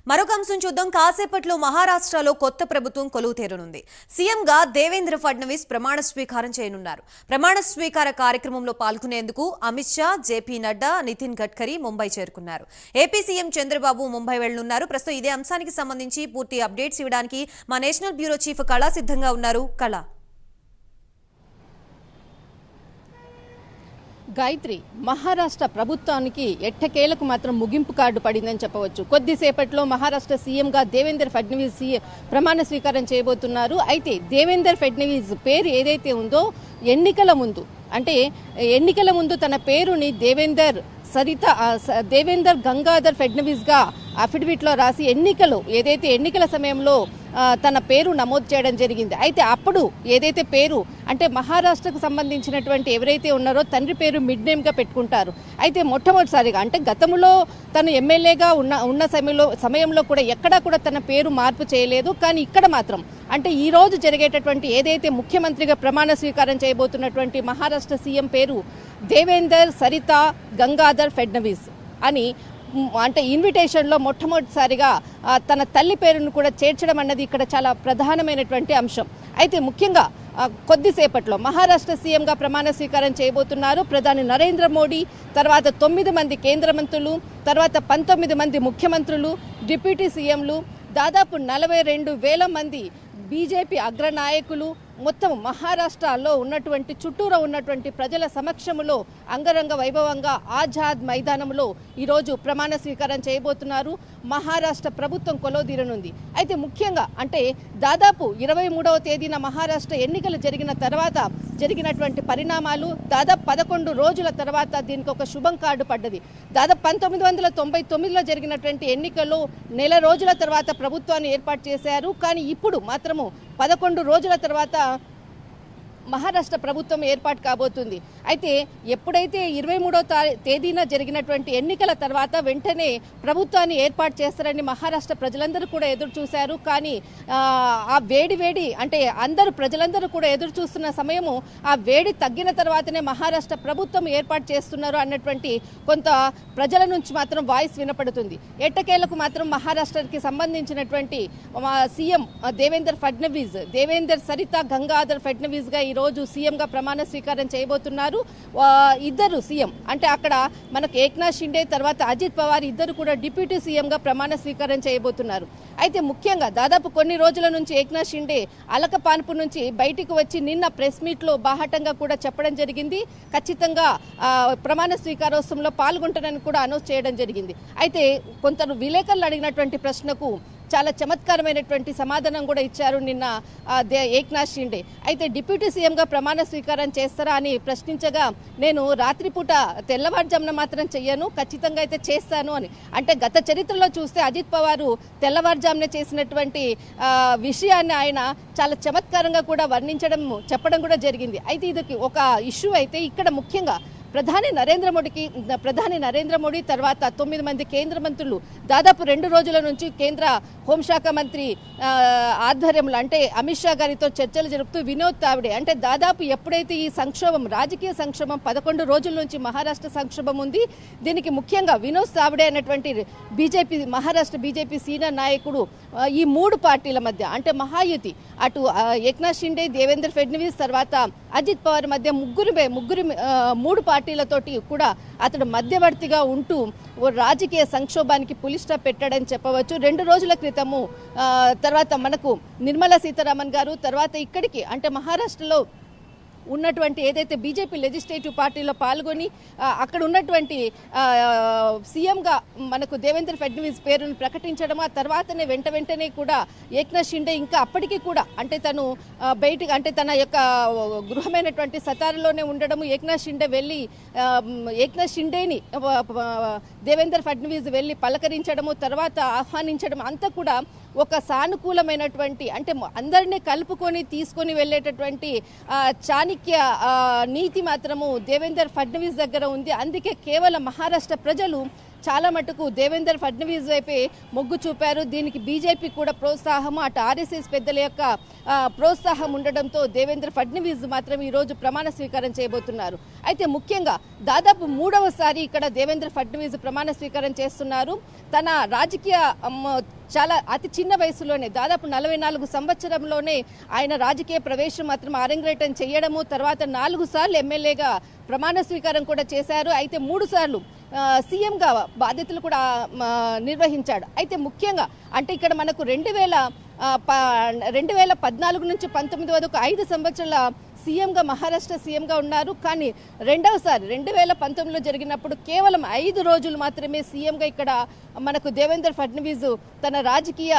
మరొక అంశం చూద్దాం. కాసేపట్లో మహారాష్ట్రలో కొత్త ప్రభుత్వం కొలువు తీరనుంది. సీఎంగా దేవేంద్ర ఫడ్నవీస్ ప్రమాణ స్వీకారం చేయనున్నారు. ప్రమాణ స్వీకార కార్యక్రమంలో పాల్గొనేందుకు అమిత్ షా, జేపీ నడ్డా, నితిన్ గడ్కరీ ముంబై చేరుకున్నారు. ఏపీ సీఎం చంద్రబాబు ముంబై వెళ్లనున్నారు. ప్రస్తుతం ఇదే అంశానికి సంబంధించి పూర్తి అప్డేట్స్ ఇవ్వడానికి మా నేషనల్ బ్యూరో చీఫ్ కళ సిద్ధంగా ఉన్నారు. కళ, గాయత్రి, మహారాష్ట్ర ప్రభుత్వానికి ఎట్టకేలకు మాత్రం ముగింపు కార్డు పడిందని చెప్పవచ్చు. కొద్దిసేపట్లో మహారాష్ట్ర సీఎంగా దేవేంద్ర ఫడ్నవీస్ ప్రమాణ స్వీకారం చేయబోతున్నారు. అయితే దేవేంద్ర ఫడ్నవీస్ పేరు ఏదైతే ఉందో ఎన్నికల ముందు తన పేరుని దేవేందర్ గంగాధర్ ఫడ్నవీస్గా అఫిడవిట్లో రాసి ఎన్నికల సమయంలో తన పేరు నమోదు చేయడం జరిగింది. అయితే అప్పుడు ఏదైతే పేరు అంటే మహారాష్ట్రకు సంబంధించినటువంటి ఎవరైతే ఉన్నారో తండ్రి పేరు మిడ్ నేమ్గా పెట్టుకుంటారు. అయితే మొట్టమొదటిసారిగా అంటే గతంలో తను ఎమ్మెల్యేగా ఉన్న సమయంలో కూడా ఎక్కడా కూడా తన పేరు మార్పు చేయలేదు. కానీ ఇక్కడ మాత్రం అంటే ఈ రోజు జరిగేటటువంటి ఏదైతే ముఖ్యమంత్రిగా ప్రమాణ స్వీకారం చేయబోతున్నటువంటి మహారాష్ట్ర సీఎం పేరు దేవేందర్ సరితా గంగాధర్ ఫడ్నవీస్ అని అంటే ఇన్విటేషన్లో మొట్టమొదటిసారిగా తన తల్లి పేరును కూడా చేర్చడం అన్నది ఇక్కడ చాలా ప్రధానమైనటువంటి అంశం. అయితే ముఖ్యంగా కొద్దిసేపట్లో మహారాష్ట్ర సీఎంగా ప్రమాణ స్వీకారం చేయబోతున్నారు. ప్రధాని నరేంద్ర మోడీ, తర్వాత 9 మంది కేంద్ర మంత్రులు, తర్వాత 19 మంది ముఖ్యమంత్రులు, డిప్యూటీ సీఎంలు, దాదాపు 42,000 మంది బీజేపీ అగ్రనాయకులు మొత్తం మహారాష్ట్రలో చుట్టూరా ఉన్నటువంటి ప్రజల సమక్షంలో అంగరంగ వైభవంగా ఆజాద్ మైదానంలో ఈరోజు ప్రమాణ స్వీకారం చేయబోతున్నారు. మహారాష్ట్ర ప్రభుత్వం కొలువుదీరనుంది. అయితే ముఖ్యంగా అంటే దాదాపు 23వ తేదీన మహారాష్ట్ర ఎన్నికలు జరిగిన తర్వాత జరిగినటువంటి పరిణామాలు, దాదాపు 11 రోజుల తర్వాత దీనికి ఒక శుభం కార్డు పడ్డది. దాదాపు 1999లో జరిగినటువంటి ఎన్నికల్లో నెల రోజుల తర్వాత ప్రభుత్వాన్ని ఏర్పాటు చేశారు. కానీ ఇప్పుడు మాత్రము 11 రోజుల తర్వాత మహారాష్ట్ర ప్రభుత్వం ఏర్పాటు కాబోతుంది. అయితే ఎప్పుడైతే 23వ తేదీన జరిగినటువంటి ఎన్నికల తర్వాత వెంటనే ప్రభుత్వాన్ని ఏర్పాటు చేస్తారని మహారాష్ట్ర ప్రజలందరూ కూడా ఎదురు చూశారు. కానీ ఆ వేడి అంటే ప్రజలందరూ కూడా ఎదురు చూస్తున్న సమయము ఆ వేడి తగ్గిన తర్వాతనే మహారాష్ట్ర ప్రభుత్వం ఏర్పాటు చేస్తున్నారు అన్నటువంటి కొంత ప్రజల నుంచి మాత్రం వాయిస్ వినపడుతుంది. ఎట్టకేలకు మాత్రం మహారాష్ట్రకి సంబంధించినటువంటి సీఎం దేవేందర్ సరితా గంగాధర్ ఫడ్నవీస్గా రోజు సీఎంగా ప్రమాణ స్వీకారం చేయబోతున్నారు. ఇద్దరు సీఎం అంటే అక్కడ మనకు ఏక్నాథ్ షిండే తర్వాత అజిత్ పవార్ ఇద్దరు కూడా డిప్యూటీ సీఎంగా ప్రమాణ స్వీకారం చేయబోతున్నారు. అయితే ముఖ్యంగా దాదాపు కొన్ని రోజుల నుంచి ఏక్నాథ్ షిండే అలకపాన్పు నుంచి బయటికి వచ్చి నిన్న ప్రెస్ మీట్లో బాహాటంగా కూడా చెప్పడం జరిగింది. ఖచ్చితంగా ప్రమాణ స్వీకారోత్సవంలో పాల్గొంటానని కూడా అనౌన్స్ చేయడం జరిగింది. అయితే కొందరు విలేకరులు అడిగినటువంటి ప్రశ్నకు చాలా చమత్కారమైనటువంటి సమాధానం కూడా ఇచ్చారు నిన్న ఏక్నాథ్ షిండే. అయితే డిప్యూటీ సీఎంగా ప్రమాణ స్వీకారం చేస్తారా అని ప్రశ్నించగా, నేను రాత్రిపూట తెల్లవారుజామున మాత్రం చెయ్యను, ఖచ్చితంగా అయితే చేస్తాను అని. అంటే గత చరిత్రలో చూస్తే అజిత్ పవారు తెల్లవారుజామున చేసినటువంటి విషయాన్ని ఆయన చాలా చమత్కారంగా కూడా చెప్పడం కూడా జరిగింది. అయితే ఇది ఒక ఇష్యూ. అయితే ఇక్కడ ముఖ్యంగా ప్రధాని నరేంద్ర మోడీ తర్వాత 9 మంది కేంద్ర మంత్రులు దాదాపు 2 రోజుల నుంచి కేంద్ర హోంశాఖ మంత్రి ఆధ్వర్యంలో అంటే అమిత్ షా గారితో చర్చలు జరుపుతూ వినోద్ తావ్డే అంటే దాదాపు ఎప్పుడైతే ఈ రాజకీయ సంక్షోభం 11 రోజుల నుంచి మహారాష్ట్ర సంక్షోభం ఉంది, దీనికి ముఖ్యంగా వినోద్ తావ్డే అనేటువంటి మహారాష్ట్ర బీజేపీ సీనియర్ నాయకుడు ఈ 3 పార్టీల మధ్య అంటే మహాయుతి అటు ఏక్నాథ్ షిండే, దేవేంద్ర ఫడ్నవీస్ తర్వాత అజిత్ పవార్ మధ్య ముగ్గురు 3 పార్టీలతోటి కూడా అతడు మధ్యవర్తిగా ఉంటూ రాజకీయ సంక్షోభానికి పులి స్టాప్ పెట్టాడని చెప్పవచ్చు. 2 రోజుల క్రితము తర్వాత మనకు నిర్మలా సీతారామన్ గారు తర్వాత ఇక్కడికి అంటే మహారాష్ట్రలో ఉన్నటువంటి ఏదైతే బీజేపీ లెజిస్లేటివ్ పార్టీలో పాల్గొని అక్కడ ఉన్నటువంటి సీఎంగా మనకు దేవేంద్ర ఫడ్నవీస్ పేరును ప్రకటించడం, ఆ తర్వాతనే వెంటనే కూడా ఏక్నాథ్ షిండే ఇంకా అప్పటికీ కూడా అంటే తను బయటికి అంటే తన యొక్క గృహమైనటువంటి సతారాలోనే ఉండడము, ఏక్నాథ్ షిండేని దేవేంద్ర ఫడ్నవీస్ వెళ్ళి పలకరించడము, తర్వాత ఆహ్వానించడం అంతా కూడా ఒక సానుకూలమైనటువంటి అంటే అందరినీ కలుపుకొని తీసుకొని వెళ్ళేటటువంటి చాణక్య నీతి మాత్రము దేవేందర్ ఫడ్నవీస్ దగ్గర ఉంది. అందుకే కేవలం మహారాష్ట్ర ప్రజలు చాలా మటుకు దేవేందర్ ఫడ్నవీస్ వైపే మొగ్గు చూపారు. దీనికి బీజేపీ కూడా ప్రోత్సాహం, అటు ఆర్ఎస్ఎస్ పెద్దల యొక్క ప్రోత్సాహం ఉండడంతో దేవేంద్ర ఫడ్నవీస్ మాత్రం ఈ రోజు ప్రమాణ స్వీకారం చేయబోతున్నారు. అయితే ముఖ్యంగా దాదాపు 3వసారి ఇక్కడ దేవేంద్ర ఫడ్నవీస్ ప్రమాణ స్వీకారం చేస్తున్నారు. తన రాజకీయ చాలా అతి చిన్న వయసులోనే దాదాపు 44 సంవత్సరంలోనే ఆయన రాజకీయ ప్రవేశం మాత్రం అరంగేటం చేయడము, తర్వాత 4 సార్లు ఎమ్మెల్యేగా ప్రమాణ స్వీకారం కూడా చేశారు. అయితే 3 సార్లు సీఎంగా బాధ్యతలు కూడా నిర్వహించాడు. అయితే ముఖ్యంగా అంటే ఇక్కడ మనకు 2014 నుంచి 19 వరకు 5 సంవత్సరాల సీఎంగా మహారాష్ట్ర సీఎంగా ఉన్నారు. కానీ రెండవసారి 2019లో జరిగినప్పుడు కేవలం 5 రోజులు మాత్రమే సీఎంగా ఇక్కడ మనకు దేవేంద్ర ఫడ్నవీస్ తన రాజకీయ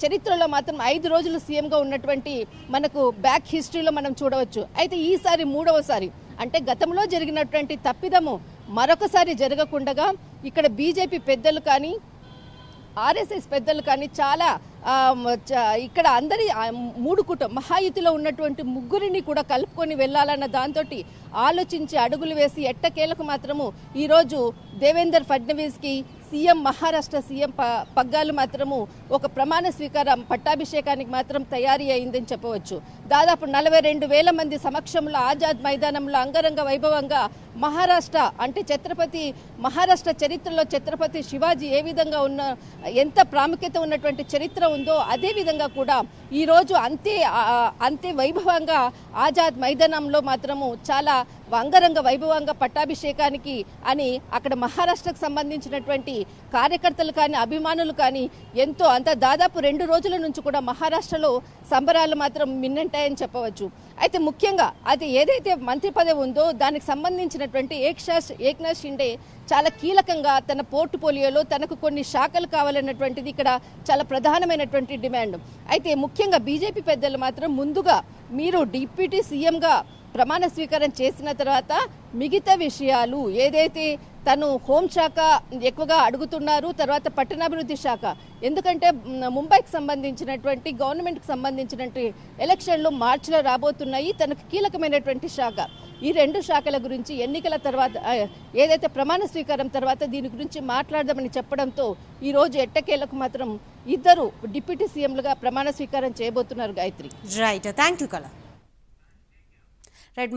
చరిత్రలో మాత్రం 5 రోజులు సీఎంగా ఉన్నటువంటి మనకు బ్యాక్ హిస్టరీలో మనం చూడవచ్చు. అయితే ఈసారి 3వసారి అంటే గతంలో జరిగినటువంటి తప్పిదము మరొకసారి జరగకుండా ఇక్కడ బీజేపీ పెద్దలు కానీ ఆర్ఎస్ఎస్ పెద్దలు కానీ చాలా ఇక్కడ అందరి 3 మహాయుతిలో ఉన్నటువంటి ముగ్గురిని కూడా కలుపుకొని వెళ్ళాలన్న దాంతో ఆలోచించి అడుగులు వేసి ఎట్టకేలకు మాత్రము ఈరోజు దేవేంద్ర ఫడ్నవీస్కి సీఎం మహారాష్ట్ర సీఎం పగ్గాలు మాత్రము ఒక ప్రమాణ స్వీకారం పట్టాభిషేకానికి మాత్రం తయారీ అయిందని చెప్పవచ్చు. దాదాపు 42,000 మంది సమక్షంలో ఆజాద్ మైదానంలో అంగరంగ వైభవంగా మహారాష్ట్ర అంటే మహారాష్ట్ర చరిత్రలో ఛత్రపతి శివాజీ ఏ విధంగా ఎంత ప్రాముఖ్యత ఉన్నటువంటి చరిత్ర ఉందో అదే విధంగా కూడా ఈరోజు అంతే వైభవంగా ఆజాద్ మైదానంలో మాత్రము చాలా అంగరంగ వైభవంగా పట్టాభిషేకానికి అని అక్కడ మహారాష్ట్రకు సంబంధించినటువంటి కార్యకర్తలు కానీ అభిమానులు కానీ ఎంతో దాదాపు 2 రోజుల నుంచి కూడా మహారాష్ట్రలో సంబరాలు మాత్రం మిన్నంటాయని చెప్పవచ్చు. అయితే ముఖ్యంగా అది ఏదైతే మంత్రి పదవి ఉందో దానికి సంబంధించినటువంటి ఏక్నాథ్ షిండే చాలా కీలకంగా తన పోర్ట్ఫోలియోలో తనకు కొన్ని శాఖలు కావాలన్నటువంటిది ఇక్కడ చాలా ప్రధానమైనటువంటి డిమాండ్. అయితే ముఖ్యంగా బీజేపీ పెద్దలు మాత్రం ముందుగా మీరు డిప్యూటీ సీఎంగా ప్రమాణ స్వీకారం చేసిన తర్వాత మిగతా విషయాలు ఏదైతే తను హోంశాఖ ఎక్కువగా అడుగుతున్నారు, తర్వాత పట్టణాభివృద్ధి శాఖ, ఎందుకంటే ముంబైకి సంబంధించినటువంటి గవర్నమెంట్కి సంబంధించినటువంటి ఎలక్షన్లు మార్చిలో రాబోతున్నాయి, తనకు కీలకమైనటువంటి శాఖ. ఈ 2 శాఖల గురించి ఎన్నికల తర్వాత ఏదైతే ప్రమాణ స్వీకారం తర్వాత దీని గురించి మాట్లాడదామని చెప్పడంతో ఈరోజు ఎట్టకేలకు మాత్రం 2 డిప్యూటీ సీఎంలుగా ప్రమాణ స్వీకారం చేయబోతున్నారు. గాయత్రి. రైట్, థ్యాంక్ యూ కళ.